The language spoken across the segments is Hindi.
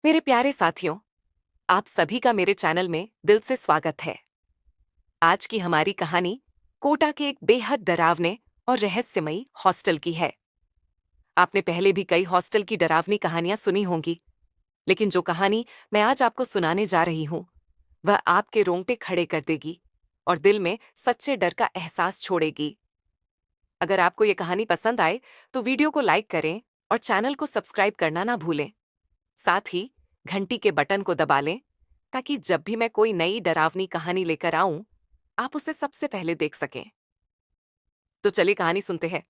मेरे प्यारे साथियों, आप सभी का मेरे चैनल में दिल से स्वागत है। आज की हमारी कहानी कोटा के एक बेहद डरावने और रहस्यमयी हॉस्टल की है। आपने पहले भी कई हॉस्टल की डरावनी कहानियां सुनी होंगी, लेकिन जो कहानी मैं आज आपको सुनाने जा रही हूं, वह आपके रोंगटे खड़े कर देगी और दिल में सच्चे डर का एहसास छोड़ेगी। अगर आपको ये कहानी पसंद आए, तो वीडियो को लाइक करें और चैनल को सब्सक्राइब करना ना भूलें। साथ ही घंटी के बटन को दबा लें, ताकि जब भी मैं कोई नई डरावनी कहानी लेकर आऊं, आप उसे सबसे पहले देख सकें। तो चलिए कहानी सुनते हैं।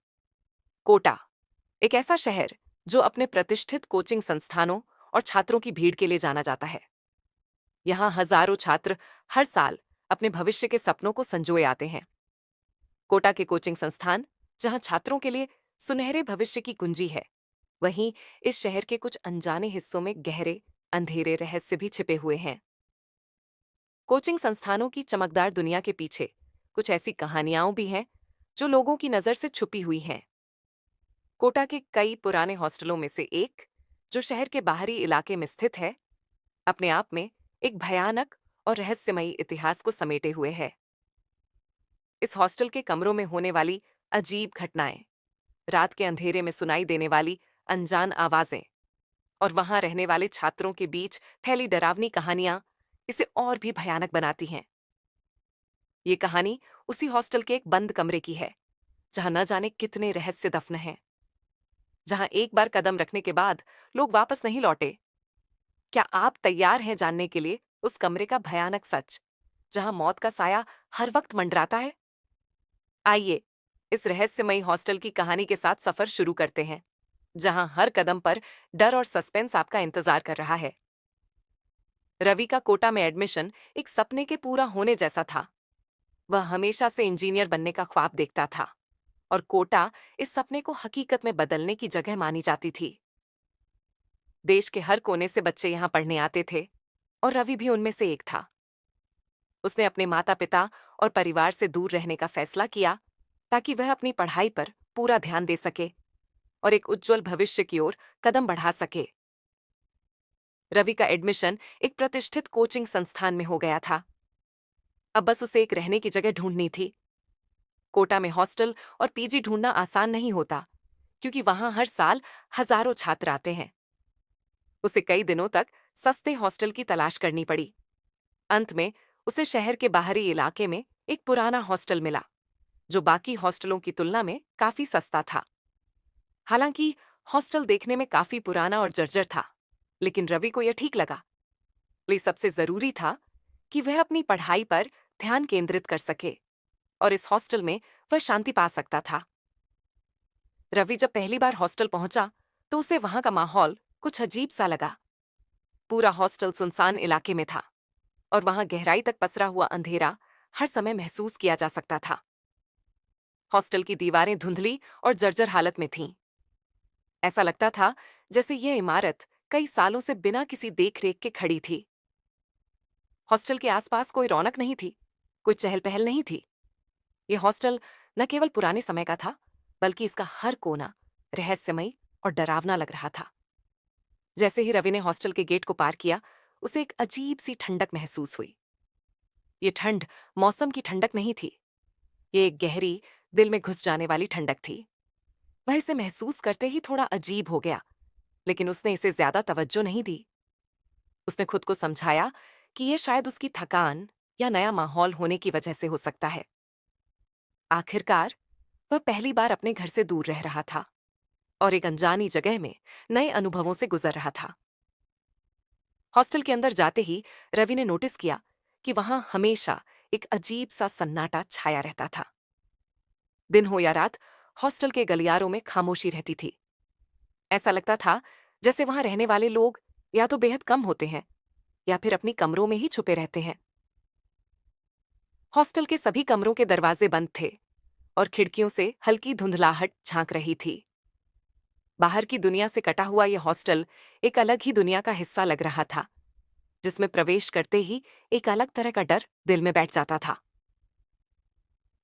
कोटा, एक ऐसा शहर जो अपने प्रतिष्ठित कोचिंग संस्थानों और छात्रों की भीड़ के लिए जाना जाता है। यहाँ हजारों छात्र हर साल अपने भविष्य के सपनों को संजोए आते हैं। कोटा के कोचिंग संस्थान, जहाँ छात्रों के लिए सुनहरे भविष्य की कुंजी है, वहीं इस शहर के कुछ अनजाने हिस्सों में गहरे अंधेरे रहस्य भी छिपे हुए हैं। कोचिंग संस्थानों की चमकदार दुनिया के पीछे कुछ ऐसी कहानियां भी हैं जो लोगों की नजर से छुपी हुई हैं। कोटा के कई पुराने हॉस्टलों में से एक, जो शहर के बाहरी इलाके में स्थित है, अपने आप में एक भयानक और रहस्यमयी इतिहास को समेटे हुए है। इस हॉस्टल के कमरों में होने वाली अजीब घटनाएं, रात के अंधेरे में सुनाई देने वाली अनजान आवाजें और वहां रहने वाले छात्रों के बीच फैली डरावनी कहानियां इसे और भी भयानक बनाती हैं। ये कहानी उसी हॉस्टल के एक बंद कमरे की है, जहां न जाने कितने रहस्य दफन हैं, जहां एक बार कदम रखने के बाद लोग वापस नहीं लौटे। क्या आप तैयार हैं जानने के लिए उस कमरे का भयानक सच, जहां मौत का साया हर वक्त मंडराता है? आइए, इस रहस्यमयी हॉस्टल की कहानी के साथ सफर शुरू करते हैं, जहां हर कदम पर डर और सस्पेंस आपका इंतजार कर रहा है। रवि का कोटा में एडमिशन एक सपने के पूरा होने जैसा था। वह हमेशा से इंजीनियर बनने का ख्वाब देखता था, और कोटा इस सपने को हकीकत में बदलने की जगह मानी जाती थी। देश के हर कोने से बच्चे यहाँ पढ़ने आते थे, और रवि भी उनमें से एक था। उसने अपने माता पिता और परिवार से दूर रहने का फैसला किया, ताकि वह अपनी पढ़ाई पर पूरा ध्यान दे सके और एक उज्जवल भविष्य की ओर कदम बढ़ा सके। रवि का एडमिशन एक प्रतिष्ठित कोचिंग संस्थान में हो गया था। अब बस उसे एक रहने की जगह ढूंढनी थी। कोटा में हॉस्टल और पीजी ढूंढना आसान नहीं होता, क्योंकि वहां हर साल हजारों छात्र आते हैं। उसे कई दिनों तक सस्ते हॉस्टल की तलाश करनी पड़ी। अंत में उसे शहर के बाहरी इलाके में एक पुराना हॉस्टल मिला, जो बाकी हॉस्टलों की तुलना में काफी सस्ता था। हालांकि हॉस्टल देखने में काफी पुराना और जर्जर था, लेकिन रवि को यह ठीक लगा। लिए सबसे जरूरी था कि वह अपनी पढ़ाई पर ध्यान केंद्रित कर सके, और इस हॉस्टल में वह शांति पा सकता था। रवि जब पहली बार हॉस्टल पहुंचा, तो उसे वहां का माहौल कुछ अजीब सा लगा। पूरा हॉस्टल सुनसान इलाके में था, और वहां गहराई तक पसरा हुआ अंधेरा हर समय महसूस किया जा सकता था। हॉस्टल की दीवारें धुंधली और जर्जर हालत में थीं। ऐसा लगता था जैसे यह इमारत कई सालों से बिना किसी देखरेख के खड़ी थी। हॉस्टल के आसपास कोई रौनक नहीं थी, कोई चहल पहल नहीं थी। यह हॉस्टल न केवल पुराने समय का था, बल्कि इसका हर कोना रहस्यमयी और डरावना लग रहा था। जैसे ही रवि ने हॉस्टल के गेट को पार किया, उसे एक अजीब सी ठंडक महसूस हुई। ये ठंड मौसम की ठंडक नहीं थी, ये एक गहरी, दिल में घुस जाने वाली ठंडक थी। वह इसे महसूस करते ही थोड़ा अजीब हो गया, लेकिन उसने इसे ज्यादा तवज्जो नहीं दी। उसने खुद को समझाया कि यह शायद उसकी थकान या नया माहौल होने की वजह से हो सकता है। आखिरकार वह पहली बार अपने घर से दूर रह रहा था, और एक अनजानी जगह में नए अनुभवों से गुजर रहा था। हॉस्टल के अंदर जाते ही रवि ने नोटिस किया कि वहां हमेशा एक अजीब सा सन्नाटा छाया रहता था। दिन हो या रात, हॉस्टल के गलियारों में खामोशी रहती थी। ऐसा लगता था जैसे वहां रहने वाले लोग या तो बेहद कम होते हैं, या फिर अपनी कमरों में ही छुपे रहते हैं। हॉस्टल के सभी कमरों के दरवाजे बंद थे, और खिड़कियों से हल्की धुंधलाहट झांक रही थी। बाहर की दुनिया से कटा हुआ यह हॉस्टल एक अलग ही दुनिया का हिस्सा लग रहा था, जिसमें प्रवेश करते ही एक अलग तरह का डर दिल में बैठ जाता था।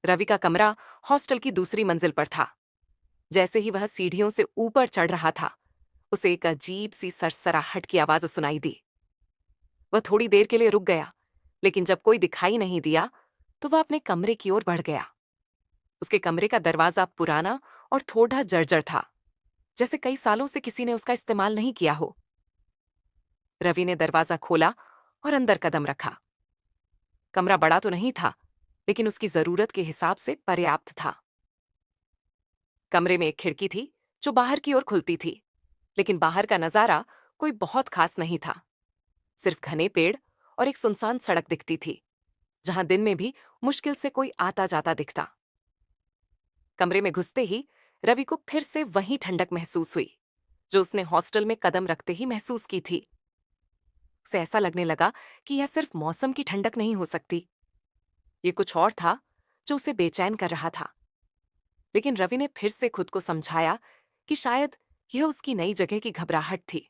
रवि का कमरा हॉस्टल की दूसरी मंजिल पर था। जैसे ही वह सीढ़ियों से ऊपर चढ़ रहा था, उसे एक अजीब सी सरसराहट की आवाज सुनाई दी। वह थोड़ी देर के लिए रुक गया, लेकिन जब कोई दिखाई नहीं दिया तो वह अपने कमरे की ओर बढ़ गया। उसके कमरे का दरवाजा पुराना और थोड़ा जर्जर था, जैसे कई सालों से किसी ने उसका इस्तेमाल नहीं किया हो। रवि ने दरवाजा खोला और अंदर कदम रखा। कमरा बड़ा तो नहीं था, लेकिन उसकी जरूरत के हिसाब से पर्याप्त था। कमरे में एक खिड़की थी जो बाहर की ओर खुलती थी, लेकिन बाहर का नजारा कोई बहुत खास नहीं था। सिर्फ घने पेड़ और एक सुनसान सड़क दिखती थी, जहां दिन में भी मुश्किल से कोई आता जाता दिखता। कमरे में घुसते ही रवि को फिर से वही ठंडक महसूस हुई जो उसने हॉस्टल में कदम रखते ही महसूस की थी। उसे ऐसा लगने लगा कि यह सिर्फ मौसम की ठंडक नहीं हो सकती, ये कुछ और था जो उसे बेचैन कर रहा था। लेकिन रवि ने फिर से खुद को समझाया कि शायद यह उसकी नई जगह की घबराहट थी।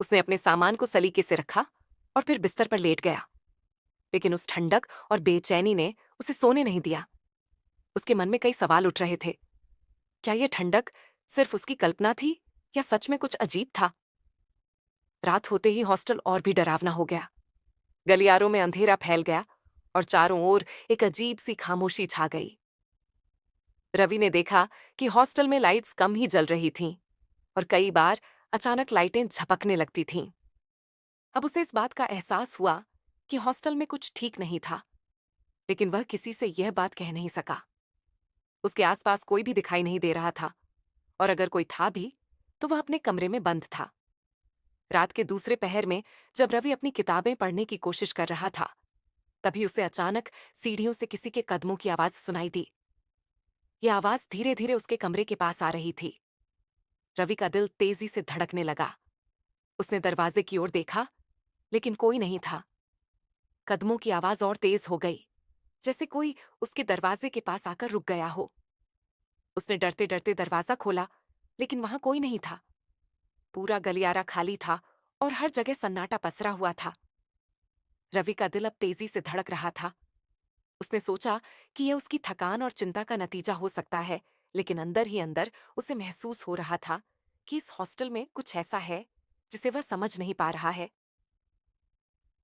उसने अपने सामान को सलीके से रखा और फिर बिस्तर पर लेट गया, लेकिन उस ठंडक और बेचैनी ने उसे सोने नहीं दिया। उसके मन में कई सवाल उठ रहे थे। क्या यह ठंडक सिर्फ उसकी कल्पना थी या सच में कुछ अजीब था? रात होते ही हॉस्टल और भी डरावना हो गया। गलियारों में अंधेरा फैल गया और चारों ओर एक अजीब सी खामोशी छा गई। रवि ने देखा कि हॉस्टल में लाइट्स कम ही जल रही थीं और कई बार अचानक लाइटें झपकने लगती थीं। अब उसे इस बात का एहसास हुआ कि हॉस्टल में कुछ ठीक नहीं था, लेकिन वह किसी से यह बात कह नहीं सका। उसके आसपास कोई भी दिखाई नहीं दे रहा था, और अगर कोई था भी तो वह अपने कमरे में बंद था। रात के दूसरे पहर में जब रवि अपनी किताबें पढ़ने की कोशिश कर रहा था, तभी उसे अचानक सीढ़ियों से किसी के कदमों की आवाज सुनाई दी। यह आवाज धीरे धीरे उसके कमरे के पास आ रही थी। रवि का दिल तेजी से धड़कने लगा। उसने दरवाजे की ओर देखा, लेकिन कोई नहीं था। कदमों की आवाज और तेज हो गई, जैसे कोई उसके दरवाजे के पास आकर रुक गया हो। उसने डरते डरते दरवाजा खोला, लेकिन वहां कोई नहीं था। पूरा गलियारा खाली था और हर जगह सन्नाटा पसरा हुआ था। रवि का दिल अब तेजी से धड़क रहा था। उसने सोचा कि यह उसकी थकान और चिंता का नतीजा हो सकता है, लेकिन अंदर ही अंदर उसे महसूस हो रहा था कि इस हॉस्टल में कुछ ऐसा है जिसे वह समझ नहीं पा रहा है।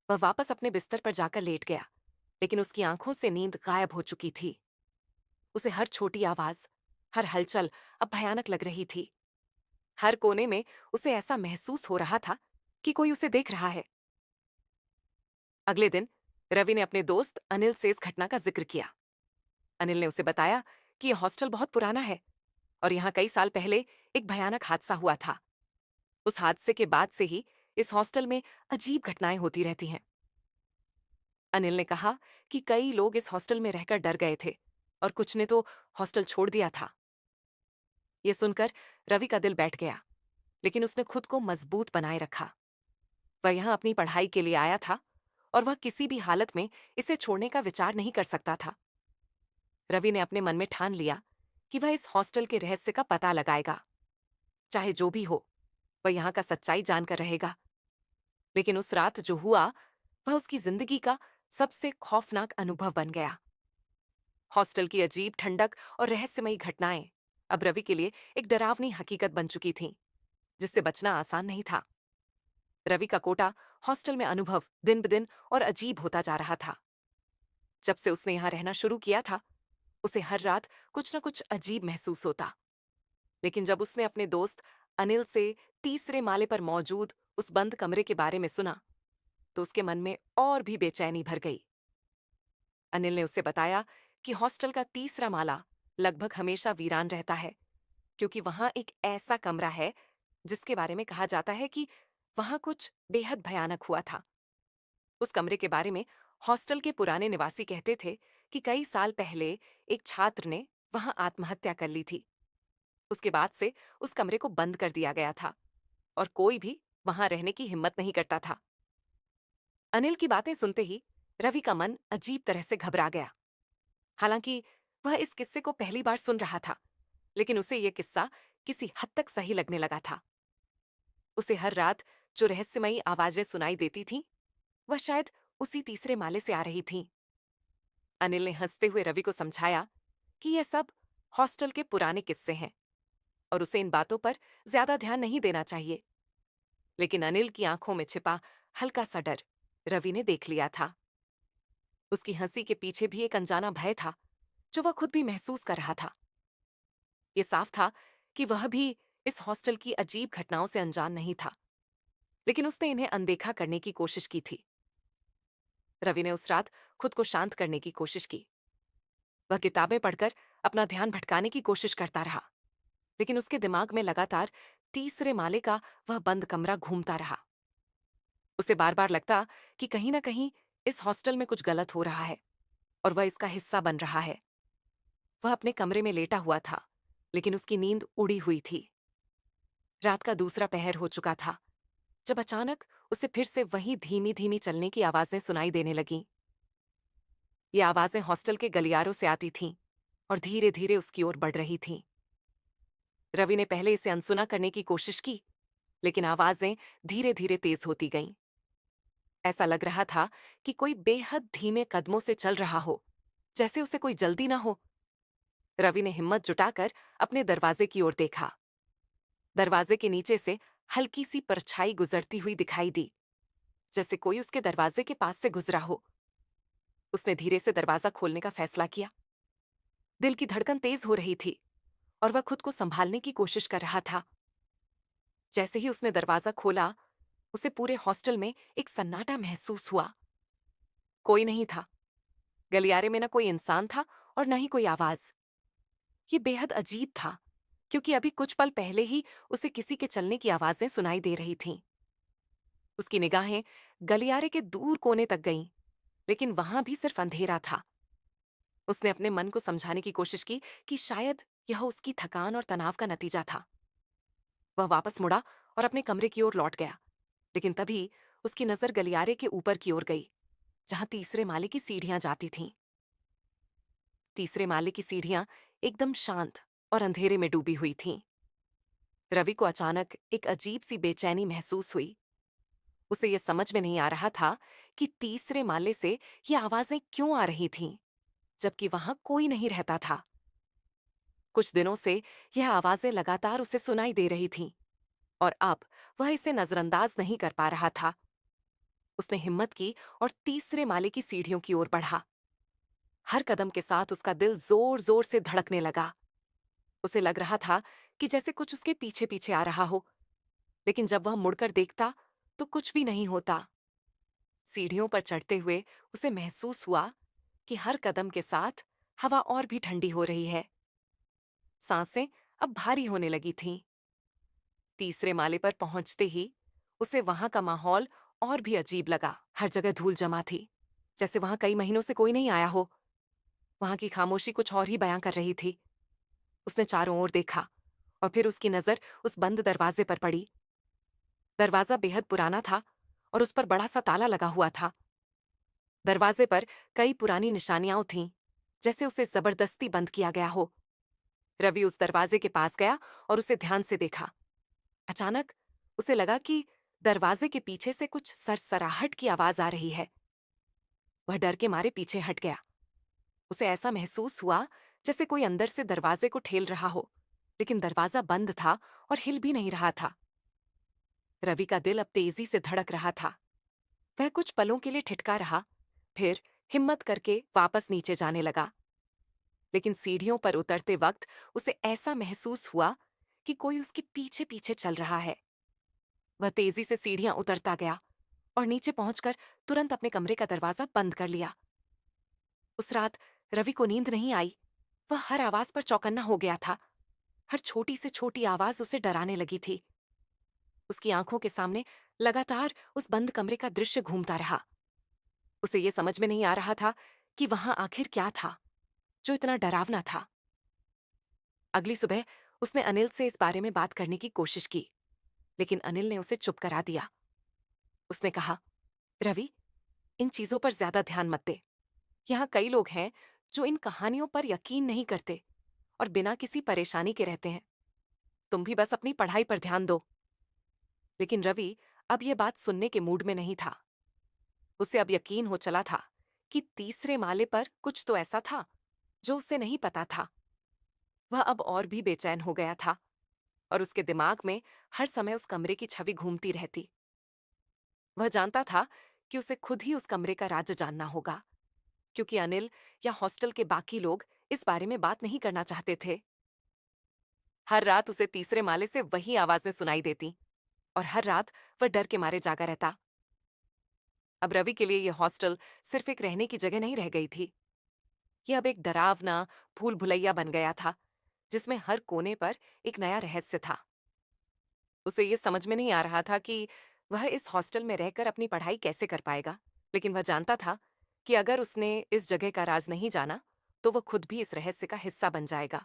वह वापस अपने बिस्तर पर जाकर लेट गया, लेकिन उसकी आंखों से नींद गायब हो चुकी थी। उसे हर छोटी आवाज, हर हलचल अब भयानक लग रही थी। हर कोने में उसे ऐसा महसूस हो रहा था कि कोई उसे देख रहा है। अगले दिन रवि ने अपने दोस्त अनिल से इस घटना का जिक्र किया। अनिल ने उसे बताया कि यह हॉस्टल बहुत पुराना है और यहाँ कई साल पहले एक भयानक हादसा हुआ था। उस हादसे के बाद से ही इस हॉस्टल में अजीब घटनाएं होती रहती हैं। अनिल ने कहा कि कई लोग इस हॉस्टल में रहकर डर गए थे और कुछ ने तो हॉस्टल छोड़ दिया था। यह सुनकर रवि का दिल बैठ गया, लेकिन उसने खुद को मजबूत बनाए रखा। वह यहाँ अपनी पढ़ाई के लिए आया था और वह किसी भी हालत में इसे छोड़ने का विचार नहीं कर सकता था। रवि ने अपने मन में ठान लिया कि वह इस हॉस्टल के रहस्य का पता लगाएगा। चाहे जो भी हो, वह यहाँ का सच्चाई जानकर रहेगा। लेकिन उस रात जो हुआ, वह उसकी जिंदगी का सबसे खौफनाक अनुभव बन गया। हॉस्टल की अजीब ठंडक और रहस्यमयी घटनाएं अब रवि के लिए एक डरावनी हकीकत बन चुकी थीं, जिससे बचना आसान नहीं था। रवि का कोटा हॉस्टल में अनुभव दिन ब दिन और अजीब होता जा रहा था। जब से उसने यहाँ रहना शुरू किया था, उसे हर रात कुछ न कुछ अजीब महसूस होता। लेकिन जब उसने अपने दोस्त अनिल से तीसरे माले पर मौजूद उस बंद कमरे के बारे में सुना, तो उसके मन में और भी बेचैनी भर गई। अनिल ने उसे बताया कि हॉस्टल का तीसरा माला लगभग हमेशा वीरान रहता है, क्योंकि वहां एक ऐसा कमरा है जिसके बारे में कहा जाता है कि वहां कुछ बेहद भयानक हुआ था। उस कमरे के बारे में हॉस्टल के पुराने निवासी कहते थे कि कई साल पहले एक छात्र ने वहां आत्महत्या कर ली थी। उसके बाद से उस कमरे को बंद कर दिया गया था और कोई भी वहां रहने की हिम्मत नहीं करता था। अनिल की बातें सुनते ही रवि का मन अजीब तरह से घबरा गया। हालांकि वह इस किस्से को पहली बार सुन रहा था, लेकिन उसे यह किस्सा किसी हद तक सही लगने लगा था। उसे हर रात जो रहस्यमयी आवाजें सुनाई देती थीं, वह शायद उसी तीसरे माले से आ रही थीं। अनिल ने हंसते हुए रवि को समझाया कि यह सब हॉस्टल के पुराने किस्से हैं और उसे इन बातों पर ज्यादा ध्यान नहीं देना चाहिए। लेकिन अनिल की आंखों में छिपा हल्का सा डर रवि ने देख लिया था। उसकी हंसी के पीछे भी एक अनजाना भय था जो वह खुद भी महसूस कर रहा था। ये साफ था कि वह भी इस हॉस्टल की अजीब घटनाओं से अनजान नहीं था, लेकिन उसने इन्हें अनदेखा करने की कोशिश की थी। रवि ने उस रात खुद को शांत करने की कोशिश की। वह किताबें पढ़कर अपना ध्यान भटकाने की कोशिश करता रहा, लेकिन उसके दिमाग में लगातार तीसरे माले का वह बंद कमरा घूमता रहा। उसे बार बार लगता कि कहीं ना कहीं इस हॉस्टल में कुछ गलत हो रहा है और वह इसका हिस्सा बन रहा है। वह अपने कमरे में लेटा हुआ था, लेकिन उसकी नींद उड़ी हुई थी। रात का दूसरा पहर हो चुका था जब अचानक उसे फिर से वही धीमी धीमी चलने की आवाजें सुनाई देने लगीं। ये आवाजें हॉस्टल के गलियारों से आती थीं और धीरे धीरे उसकी ओर बढ़ रही थीं। रवि ने पहले इसे अनसुना करने की कोशिश की, लेकिन आवाजें धीरे धीरे तेज होती गईं। ऐसा लग रहा था कि कोई बेहद धीमे कदमों से चल रहा हो, जैसे उसे कोई जल्दी ना हो। रवि ने हिम्मत जुटाकर अपने दरवाजे की ओर देखा। दरवाजे के नीचे से हल्की सी परछाई गुजरती हुई दिखाई दी, जैसे कोई उसके दरवाजे के पास से गुजरा हो। उसने धीरे से दरवाजा खोलने का फैसला किया। दिल की धड़कन तेज हो रही थी और वह खुद को संभालने की कोशिश कर रहा था। जैसे ही उसने दरवाजा खोला, उसे पूरे हॉस्टल में एक सन्नाटा महसूस हुआ। कोई नहीं था। गलियारे में न कोई इंसान था और न ही कोई आवाज। ये बेहद अजीब था, क्योंकि अभी कुछ पल पहले ही उसे किसी के चलने की आवाजें सुनाई दे रही थीं। उसकी निगाहें गलियारे के दूर कोने तक गईं, लेकिन वहां भी सिर्फ अंधेरा था। उसने अपने मन को समझाने की कोशिश की कि शायद यह उसकी थकान और तनाव का नतीजा था। वह वापस मुड़ा और अपने कमरे की ओर लौट गया, लेकिन तभी उसकी नजर गलियारे के ऊपर की ओर गई, जहां तीसरे माले की सीढ़ियां जाती थीं। तीसरे माले की सीढ़ियां एकदम शांत और अंधेरे में डूबी हुई थीं। रवि को अचानक एक अजीब सी बेचैनी महसूस हुई। उसे यह समझ में नहीं आ रहा था कि तीसरे माले से ये आवाजें क्यों आ रही थीं, जबकि वहां कोई नहीं रहता था। कुछ दिनों से यह आवाजें लगातार उसे सुनाई दे रही थीं और अब वह इसे नजरअंदाज नहीं कर पा रहा था। उसने हिम्मत की और तीसरे माले की सीढ़ियों की ओर बढ़ा। हर कदम के साथ उसका दिल जोर जोर से धड़कने लगा। उसे लग रहा था कि जैसे कुछ उसके पीछे पीछे आ रहा हो, लेकिन जब वह मुड़कर देखता तो कुछ भी नहीं होता। सीढ़ियों पर चढ़ते हुए उसे महसूस हुआ कि हर कदम के साथ हवा और भी ठंडी हो रही है। सांसें अब भारी होने लगी थीं। तीसरे माले पर पहुंचते ही उसे वहां का माहौल और भी अजीब लगा। हर जगह धूल जमा थी, जैसे वहां कई महीनों से कोई नहीं आया हो। वहां की खामोशी कुछ और ही बयां कर रही थी। उसने चारों ओर देखा और फिर उसकी नजर उस बंद दरवाजे पर पड़ी। दरवाजा बेहद पुराना था और उस पर बड़ा सा ताला लगा हुआ था। दरवाजे पर कई पुरानी निशानियां थीं, जैसे उसे जबरदस्ती बंद किया गया हो। रवि उस दरवाजे के पास गया और उसे ध्यान से देखा। अचानक उसे लगा कि दरवाजे के पीछे से कुछ सरसराहट की आवाज आ रही है। वह डर के मारे पीछे हट गया। उसे ऐसा महसूस हुआ जैसे कोई अंदर से दरवाजे को ठेल रहा हो, लेकिन दरवाजा बंद था और हिल भी नहीं रहा था। रवि का दिल अब तेजी से धड़क रहा था। वह कुछ पलों के लिए ठिठका रहा, फिर हिम्मत करके वापस नीचे जाने लगा। लेकिन सीढ़ियों पर उतरते वक्त उसे ऐसा महसूस हुआ कि कोई उसके पीछे पीछे चल रहा है। वह तेजी से सीढ़ियां उतरता गया और नीचे पहुंचकर तुरंत अपने कमरे का दरवाजा बंद कर लिया। उस रात रवि को नींद नहीं आई। वह हर आवाज पर चौकन्ना हो गया था। हर छोटी से छोटी आवाज उसे डराने लगी थी। उसकी आंखों के सामने लगातार उस बंद कमरे का दृश्य घूमता रहा। उसे यह समझ में नहीं आ रहा था कि वहां आखिर क्या था जो इतना डरावना था। अगली सुबह उसने अनिल से इस बारे में बात करने की कोशिश की, लेकिन अनिल ने उसे चुप करा दिया। उसने कहा, रवि, इन चीजों पर ज्यादा ध्यान मत दे। यहाँ कई लोग हैं जो इन कहानियों पर यकीन नहीं करते और बिना किसी परेशानी के रहते हैं। तुम भी बस अपनी पढ़ाई पर ध्यान दो। लेकिन रवि अब यह बात सुनने के मूड में नहीं था। उसे अब यकीन हो चला था कि तीसरे माले पर कुछ तो ऐसा था जो उसे नहीं पता था। वह अब और भी बेचैन हो गया था। और उसके दिमाग में हर समय उस कमरे की छवि घूमती रहती। वह जानता था कि उसे खुद ही उस कमरे का राज जानना होगा, क्योंकि अनिल या हॉस्टल के बाकी लोग इस बारे में बात नहीं करना चाहते थे। हर रात उसे तीसरे माले से वही आवाजें सुनाई देती और हर रात वह डर के मारे जागा रहता। अब रवि के लिए यह हॉस्टल सिर्फ एक रहने की जगह नहीं रह गई थी। यह अब एक डरावना भूल भुलैया बन गया था, जिसमें हर कोने पर एक नया रहस्य था। उसे यह समझ में नहीं आ रहा था कि वह इस हॉस्टल में रहकर अपनी पढ़ाई कैसे कर पाएगा, लेकिन वह जानता था कि अगर उसने इस जगह का राज नहीं जाना तो वह खुद भी इस रहस्य का हिस्सा बन जाएगा।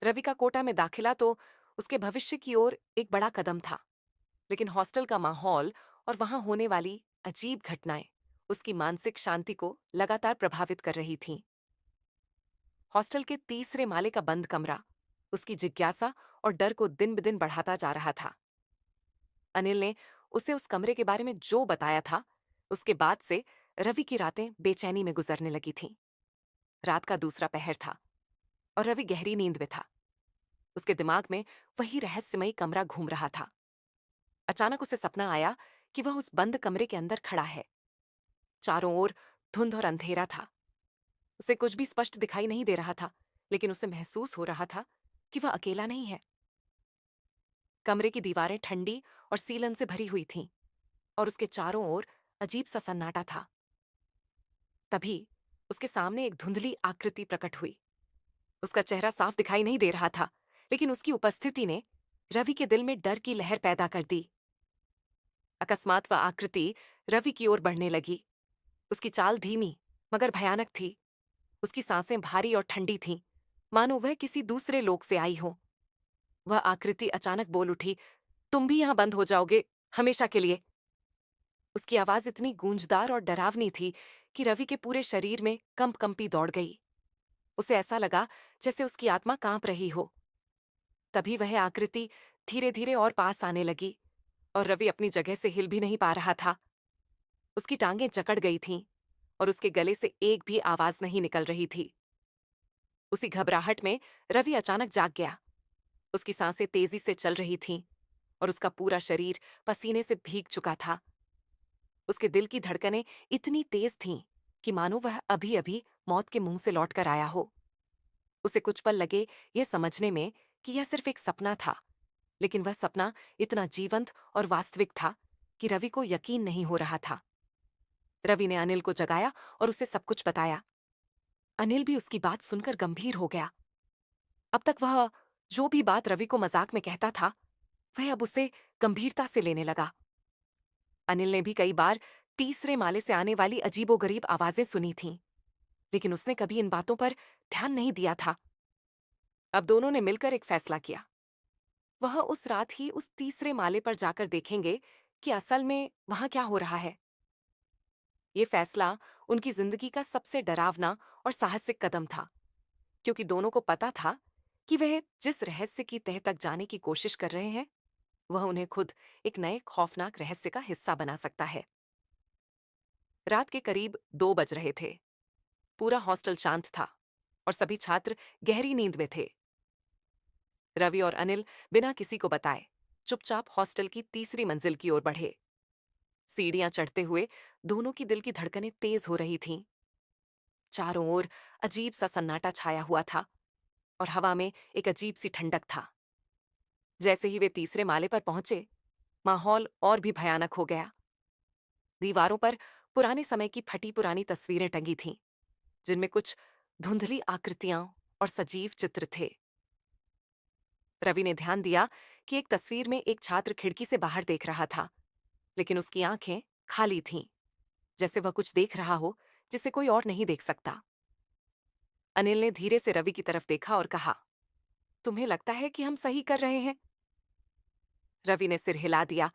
रवि का कोटा में दाखिला तो उसके भविष्य की ओर एक बड़ा कदम था, लेकिन हॉस्टल का माहौल और वहां होने वाली अजीब घटनाएं उसकी मानसिक शांति को लगातार प्रभावित कर रही थीं। हॉस्टल के तीसरे माले का बंद कमरा उसकी जिज्ञासा और डर को दिन ब दिन बढ़ाता जा रहा था। अनिल ने उसे उस कमरे के बारे में जो बताया था, उसके बाद से रवि की रातें बेचैनी में गुजरने लगी थीं। रात का दूसरा पहर था और रवि गहरी नींद में था। उसके दिमाग में वही रहस्यमयी कमरा घूम रहा था। अचानक उसे सपना आया कि वह उस बंद कमरे के अंदर खड़ा है। चारों ओर धुंध और अंधेरा था। उसे कुछ भी स्पष्ट दिखाई नहीं दे रहा था, लेकिन उसे महसूस हो रहा था कि वह अकेला नहीं है। कमरे की दीवारें ठंडी और सीलन से भरी हुई थीं और उसके चारों ओर अजीब सा सन्नाटा था। तभी उसके सामने एक धुंधली आकृति प्रकट हुई। उसका चेहरा साफ दिखाई नहीं दे रहा था, लेकिन उसकी उपस्थिति ने रवि के दिल में डर की लहर पैदा कर दी। अकस्मात वह आकृति रवि की ओर बढ़ने लगी। उसकी चाल धीमी मगर भयानक थी। उसकी सांसें भारी और ठंडी थीं, मानो वह किसी दूसरे लोक से आई हो। वह आकृति अचानक बोल उठी, तुम भी यहां बंद हो जाओगे, हमेशा के लिए। उसकी आवाज इतनी गूंजदार और डरावनी थी कि रवि के पूरे शरीर में कंपी दौड़ गई। उसे ऐसा लगा जैसे उसकी आत्मा कांप रही हो। तभी वह आकृति धीरे धीरे और पास आने लगी और रवि अपनी जगह से हिल भी नहीं पा रहा था। उसकी टांगें जकड़ गई थीं और उसके गले से एक भी आवाज नहीं निकल रही थी। उसी घबराहट में रवि अचानक जाग गया। उसकी सांसें तेजी से चल रही थीं और उसका पूरा शरीर पसीने से भीग चुका था। उसके दिल की धड़कनें इतनी तेज थीं कि मानो वह अभी अभी मौत के मुंह से लौटकर आया हो। उसे कुछ पल लगे यह समझने में कि यह सिर्फ एक सपना था, लेकिन वह सपना इतना जीवंत और वास्तविक था कि रवि को यकीन नहीं हो रहा था। रवि ने अनिल को जगाया और उसे सब कुछ बताया। अनिल भी उसकी बात सुनकर गंभीर हो गया। अब तक वह जो भी बात रवि को मजाक में कहता था, वह अब उसे गंभीरता से लेने लगा। अनिल ने भी कई बार तीसरे माले से आने वाली अजीबोगरीब आवाजें सुनी थीं, लेकिन उसने कभी इन बातों पर ध्यान नहीं दिया था। अब दोनों ने मिलकर एक फैसला किया। वह उस रात ही उस तीसरे माले पर जाकर देखेंगे कि असल में वहां क्या हो रहा है। ये फैसला उनकी जिंदगी का सबसे डरावना और साहसिक कदम था, क्योंकि दोनों को पता था कि वह जिस रहस्य की तह तक जाने की कोशिश कर रहे हैं, वह उन्हें खुद एक नए खौफनाक रहस्य का हिस्सा बना सकता है। रात के करीब 2 बज रहे थे। पूरा हॉस्टल शांत था और सभी छात्र गहरी नींद में थे। रवि और अनिल बिना किसी को बताए चुपचाप हॉस्टल की तीसरी मंजिल की ओर बढ़े। सीढ़ियां चढ़ते हुए दोनों की दिल की धड़कनें तेज हो रही थीं। चारों ओर अजीब सा सन्नाटा छाया हुआ था और हवा में एक अजीब सी ठंडक था। जैसे ही वे तीसरे माले पर पहुंचे, माहौल और भी भयानक हो गया। दीवारों पर पुराने समय की फटी पुरानी तस्वीरें टंगी थीं, जिनमें कुछ धुंधली आकृतियां और सजीव चित्र थे। रवि ने ध्यान दिया कि एक तस्वीर में एक छात्र खिड़की से बाहर देख रहा था, लेकिन उसकी आंखें खाली थीं, जैसे वह कुछ देख रहा हो जिसे कोई और नहीं देख सकता। अनिल ने धीरे से रवि की तरफ देखा और कहा, तुम्हें लगता है कि हम सही कर रहे हैं? रवि ने सिर हिला दिया,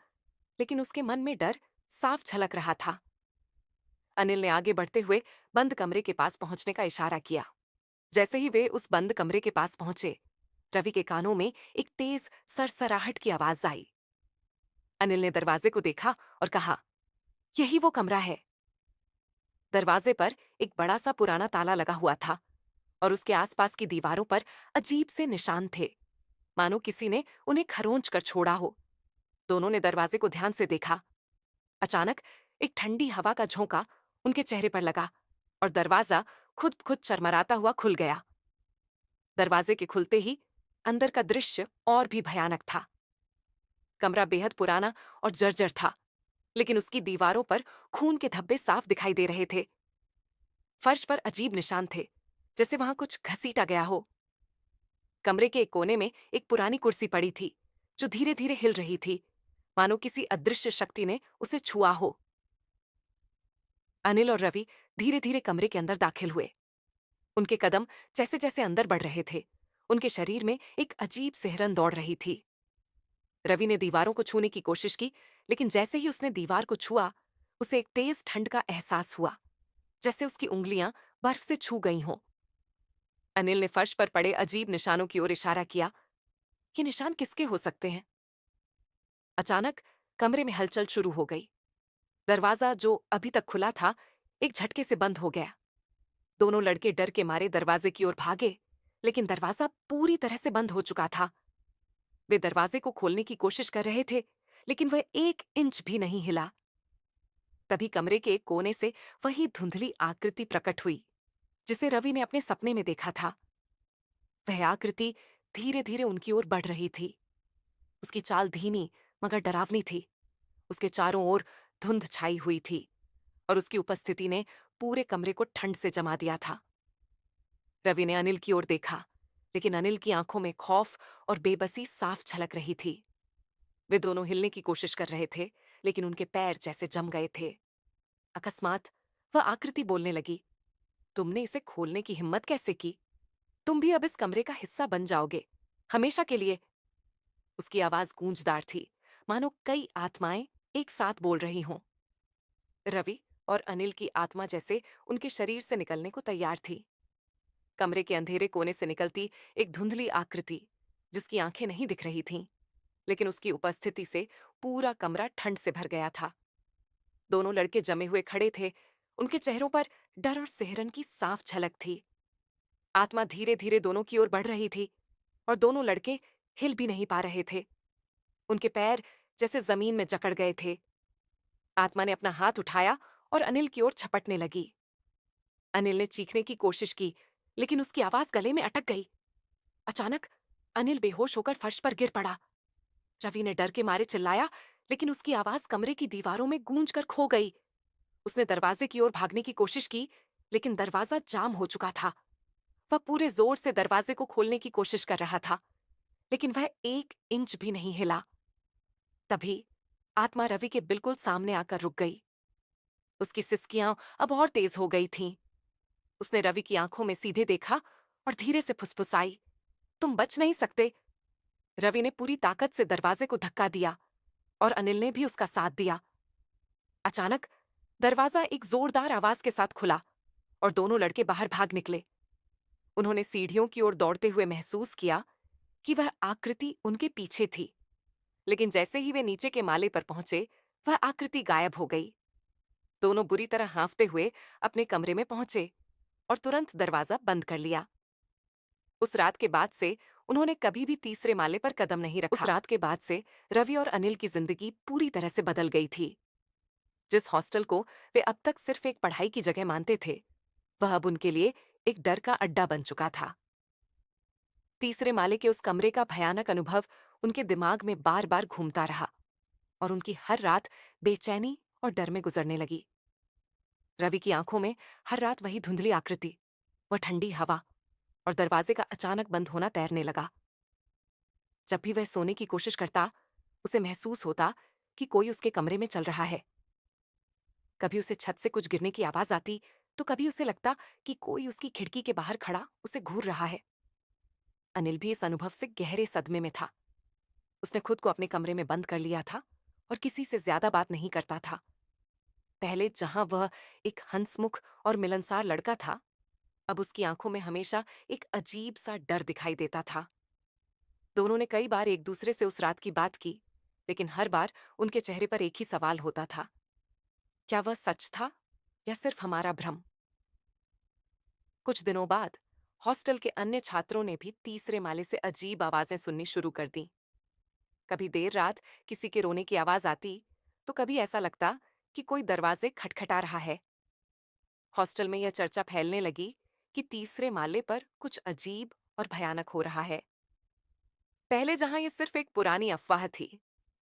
लेकिन उसके मन में डर साफ झलक रहा था। अनिल ने आगे बढ़ते हुए बंद कमरे के पास पहुंचने का इशारा किया। जैसे ही वे उस बंद कमरे के पास पहुंचे, रवि के कानों में एक तेज सरसराहट की आवाज आई। अनिल ने दरवाजे को देखा और कहा, यही वो कमरा है। दरवाजे पर एक बड़ा सा पुराना ताला लगा हुआ था और उसके आसपास की दीवारों पर अजीब से निशान थे, मानो किसी ने उन्हें खरोंच कर छोड़ा हो। दोनों ने दरवाजे को ध्यान से देखा। अचानक एक ठंडी हवा का झोंका उनके चेहरे पर लगा और दरवाजा खुद खुद चरमराता हुआ खुल गया। दरवाजे के खुलते ही अंदर का दृश्य और भी भयानक था। कमरा बेहद पुराना और जर्जर था, लेकिन उसकी दीवारों पर खून के धब्बे साफ दिखाई दे रहे थे। फर्श पर अजीब निशान थे, जैसे वहां कुछ घसीटा गया हो। कमरे के एक कोने में एक पुरानी कुर्सी पड़ी थी, जो धीरे धीरे हिल रही थी, मानो किसी अदृश्य शक्ति ने उसे छुआ हो। अनिल और रवि धीरे धीरे कमरे के अंदर दाखिल हुए। उनके कदम जैसे जैसे अंदर बढ़ रहे थे, उनके शरीर में एक अजीब सिहरन दौड़ रही थी। रवि ने दीवारों को छूने की कोशिश की, लेकिन जैसे ही उसने दीवार को छुआ, उसे एक तेज ठंड का एहसास हुआ, जैसे उसकी उंगलियां बर्फ से छू गई हों। अनिल ने फर्श पर पड़े अजीब निशानों की ओर इशारा किया। ये निशान किसके हो सकते हैं? अचानक कमरे में हलचल शुरू हो गई। दरवाजा जो अभी तक खुला था, एक झटके से बंद हो गया। दोनों लड़के डर के मारे दरवाजे की ओर भागे, लेकिन दरवाजा पूरी तरह से बंद हो चुका था। वे दरवाजे को खोलने की कोशिश कर रहे थे, लेकिन वह 1 इंच भी नहीं हिला। तभी कमरे के एक कोने से वही धुंधली आकृति प्रकट हुई, जिसे रवि ने अपने सपने में देखा था। वह आकृति धीरे धीरे उनकी ओर बढ़ रही थी। उसकी चाल धीमी मगर डरावनी थी। उसके चारों ओर धुंध छाई हुई थी और उसकी उपस्थिति ने पूरे कमरे को ठंड से जमा दिया था। रवि ने अनिल की ओर देखा, लेकिन अनिल की आंखों में खौफ और बेबसी साफ झलक रही थी। वे दोनों हिलने की कोशिश कर रहे थे, लेकिन उनके पैर जैसे जम गए थे। अकस्मात वह आकृति बोलने लगी, तुमने इसे खोलने की हिम्मत कैसे की? तुम भी अब इस कमरे का हिस्सा बन जाओगे, हमेशा के लिए। उसकी आवाज गूंजदार थी, मानो कई आत्माएं एक साथ बोल रही हों। रवि और अनिल की आत्मा जैसे उनके शरीर से निकलने को तैयार थी। कमरे के अंधेरे कोने से निकलती एक धुंधली आकृति, जिसकी आंखें नहीं दिख रही थीं, लेकिन उसकी उपस्थिति से पूरा कमरा ठंड से भर गया था। दोनों लड़के जमे हुए खड़े थे, उनके चेहरों पर डर और सिहरन की साफ झलक थी। आत्मा धीरे धीरे दोनों की ओर बढ़ रही थी और दोनों लड़के हिल भी नहीं पा रहे थे। उनके पैर जैसे जमीन में जकड़ गए थे। आत्मा ने अपना हाथ उठाया और अनिल की ओर झपटने लगी। अनिल ने चीखने की कोशिश की, लेकिन उसकी आवाज गले में अटक गई। अचानक अनिल बेहोश होकर फर्श पर गिर पड़ा। रवि ने डर के मारे चिल्लाया, लेकिन उसकी आवाज कमरे की दीवारों में गूंज कर खो गई। उसने दरवाजे की ओर भागने की कोशिश की, लेकिन दरवाजा जाम हो चुका था। वह पूरे जोर से दरवाजे को खोलने की कोशिश कर रहा था, लेकिन वह 1 इंच भी नहीं हिला। तभी आत्मा रवि के बिल्कुल सामने आकर रुक गई। उसकी सिसकियां अब और तेज हो गई थीं। उसने रवि की आंखों में सीधे देखा और धीरे से फुसफुसाई, तुम बच नहीं सकते। रवि ने पूरी ताकत से दरवाजे को धक्का दिया और अनिल ने भी उसका साथ दिया। अचानक दरवाजा एक जोरदार आवाज के साथ खुला और दोनों लड़के बाहर भाग निकले। उन्होंने सीढ़ियों की ओर दौड़ते हुए महसूस किया कि वह आकृति उनके पीछे थी, लेकिन जैसे ही वे नीचे के माले पर पहुंचे, वह आकृति गायब हो गई। दोनों बुरी तरह हांफते हुए अपने कमरे में पहुंचे और तुरंत दरवाजा बंद कर लिया। उस रात के बाद से उन्होंने कभी भी तीसरे माले पर कदम नहीं रखा। उस रात के बाद से रवि और अनिल की जिंदगी पूरी तरह से बदल गई थी। जिस हॉस्टल को वे अब तक सिर्फ एक पढ़ाई की जगह मानते थे, वह अब उनके लिए एक डर का अड्डा बन चुका था। तीसरे माले के उस कमरे का भयानक अनुभव उनके दिमाग में बार बार घूमता रहा और उनकी हर रात बेचैनी और डर में गुजरने लगी। रवि की आंखों में हर रात वही धुंधली आकृति, वह ठंडी हवा और दरवाजे का अचानक बंद होना तैरने लगा। जब भी वह सोने की कोशिश करता, उसे महसूस होता कि कोई उसके कमरे में चल रहा है। कभी उसे छत से कुछ गिरने की आवाज आती, तो कभी उसे लगता कि कोई उसकी खिड़की के बाहर खड़ा उसे घूर रहा है। अनिल भी इस अनुभव से गहरे सदमे में था। उसने खुद को अपने कमरे में बंद कर लिया था और किसी से ज्यादा बात नहीं करता था। पहले जहां वह एक हंसमुख और मिलनसार लड़का था, अब उसकी आंखों में हमेशा एक अजीब सा डर दिखाई देता था। दोनों ने कई बार एक दूसरे से उस रात की बात की, लेकिन हर बार उनके चेहरे पर एक ही सवाल होता था, क्या वह सच था या सिर्फ हमारा भ्रम? कुछ दिनों बाद हॉस्टल के अन्य छात्रों ने भी तीसरे माले से अजीब आवाजें सुननी शुरू कर दी। कभी देर रात किसी के रोने की आवाज आती, तो कभी ऐसा लगता कि कोई दरवाजे खटखटा रहा है। हॉस्टल में यह चर्चा फैलने लगी कि तीसरे माले पर कुछ अजीब और भयानक हो रहा है। पहले जहां यह सिर्फ एक पुरानी अफवाह थी,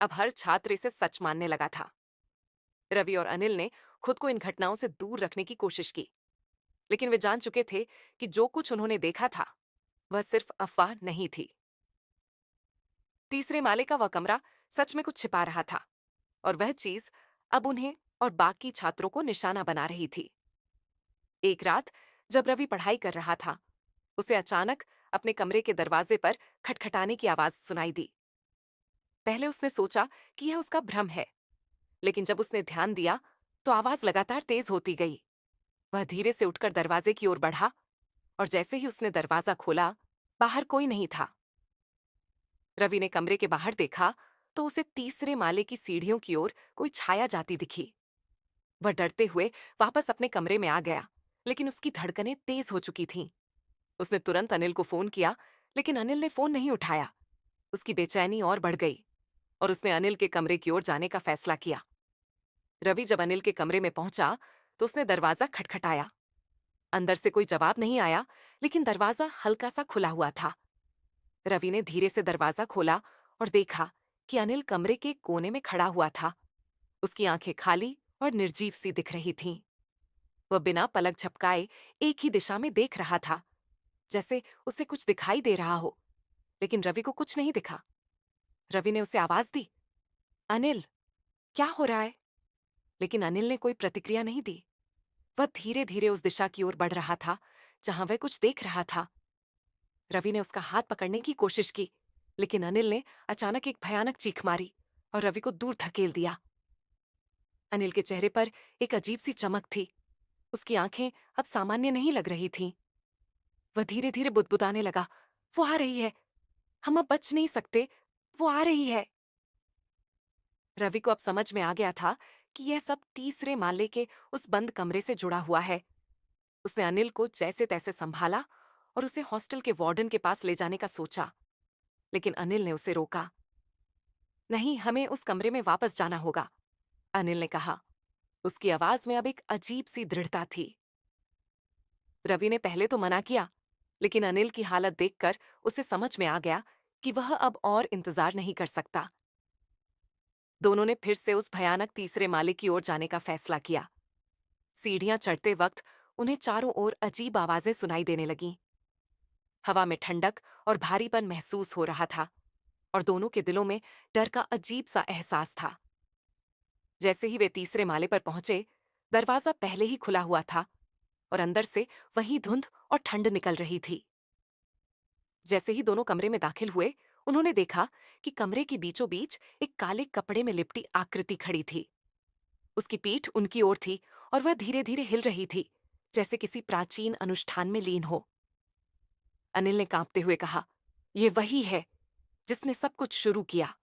अब हर छात्र इसे सच मानने लगा था। रवि और अनिल ने खुद को इन घटनाओं से दूर रखने की कोशिश की, लेकिन वे जान चुके थे कि जो कुछ उन्होंने देखा था वह सिर्फ अफवाह नहीं थी। तीसरे माले का वह कमरा सच में कुछ छिपा रहा था, और वह चीज अब उन्हें और बाकी छात्रों को निशाना बना रही थी। एक रात जब रवि पढ़ाई कर रहा था, उसे अचानक अपने कमरे के दरवाजे पर खटखटाने की आवाज सुनाई दी। पहले उसने सोचा कि यह उसका भ्रम है, लेकिन जब उसने ध्यान दिया तो आवाज लगातार तेज होती गई। वह धीरे से उठकर दरवाजे की ओर बढ़ा, और जैसे ही उसने दरवाजा खोला, बाहर कोई नहीं था। रवि ने कमरे के बाहर देखा तो उसे तीसरे माले की सीढ़ियों की ओर कोई छाया जाती दिखी। वह डरते हुए वापस अपने कमरे में आ गया, लेकिन उसकी धड़कनें तेज हो चुकी थीं। उसने तुरंत अनिल को फोन किया, लेकिन अनिल ने फोन नहीं उठाया। उसकी बेचैनी और बढ़ गई, और उसने अनिल के कमरे की ओर जाने का फैसला किया। रवि जब अनिल के कमरे में पहुंचा तो उसने दरवाजा खटखटाया। अंदर से कोई जवाब नहीं आया, लेकिन दरवाजा हल्का सा खुला हुआ था। रवि ने धीरे से दरवाजा खोला और देखा कि अनिल कमरे के कोने में खड़ा हुआ था। उसकी आंखें खाली और निर्जीव सी दिख रही थीं। वह बिना पलक झपकाए एक ही दिशा में देख रहा था, जैसे उसे कुछ दिखाई दे रहा हो, लेकिन रवि को कुछ नहीं दिखा। रवि ने उसे आवाज दी, अनिल, क्या हो रहा है? लेकिन अनिल ने कोई प्रतिक्रिया नहीं दी। वह धीरे धीरे उस दिशा की ओर बढ़ रहा था जहां वह कुछ देख रहा था। रवि ने उसका हाथ पकड़ने की कोशिश की, लेकिन अनिल ने अचानक एक भयानक चीख मारी और रवि को दूर धकेल दिया। अनिल के चेहरे पर एक अजीब सी चमक थी। उसकी आंखें अब सामान्य नहीं लग रही थीं। वह धीरे धीरे बुदबुदाने लगा, वो आ रही है, हम अब बच नहीं सकते, वो आ रही है। रवि को अब समझ में आ गया था कि यह सब तीसरे माले के उस बंद कमरे से जुड़ा हुआ है। उसने अनिल को जैसे तैसे संभाला और उसे हॉस्टल के वार्डन के पास ले जाने का सोचा, लेकिन अनिल ने उसे रोका। नहीं, हमें उस कमरे में वापस जाना होगा, अनिल ने कहा। उसकी आवाज में अब एक अजीब सी दृढ़ता थी। रवि ने पहले तो मना किया, लेकिन अनिल की हालत देखकर उसे समझ में आ गया कि वह अब और इंतजार नहीं कर सकता। दोनों ने फिर से उस भयानक तीसरे माले की ओर जाने का फैसला किया। सीढ़ियां चढ़ते वक्त उन्हें चारों ओर अजीब आवाजें सुनाई देने लगीं। हवा में ठंडक और भारीपन महसूस हो रहा था, और दोनों के दिलों में डर का अजीब सा एहसास था। जैसे ही वे तीसरे माले पर पहुंचे, दरवाजा पहले ही खुला हुआ था, और अंदर से वही धुंध और ठंड निकल रही थी। जैसे ही दोनों कमरे में दाखिल हुए, उन्होंने देखा कि कमरे के बीचों बीच एक काले कपड़े में लिपटी आकृति खड़ी थी। उसकी पीठ उनकी ओर थी, और वह धीरे धीरे हिल रही थी, जैसे किसी प्राचीन अनुष्ठान में लीन हो। अनिल ने कांपते हुए कहा, यह वही है जिसने सब कुछ शुरू किया।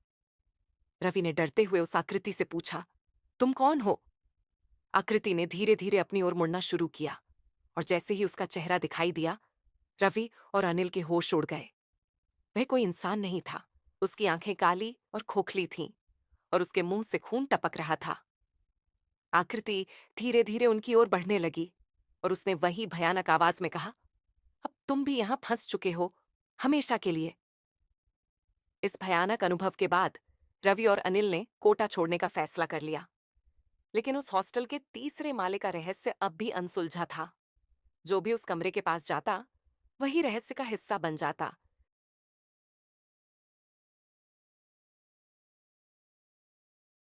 रवि ने डरते हुए उस आकृति से पूछा, तुम कौन हो? आकृति ने धीरे धीरे अपनी ओर मुड़ना शुरू किया, और जैसे ही उसका चेहरा दिखाई दिया, रवि और अनिल के होश उड़ गए। वह कोई इंसान नहीं था। उसकी आंखें काली और खोखली थीं, और उसके मुंह से खून टपक रहा था। आकृति धीरे धीरे उनकी ओर बढ़ने लगी, और उसने वही भयानक आवाज में कहा, अब तुम भी यहां फंस चुके हो, हमेशा के लिए। इस भयानक अनुभव के बाद रवि और अनिल ने कोटा छोड़ने का फैसला कर लिया, लेकिन उस हॉस्टल के तीसरे माले का रहस्य अब भी अनसुलझा था। जो भी उस कमरे के पास जाता, वही रहस्य का हिस्सा बन जाता,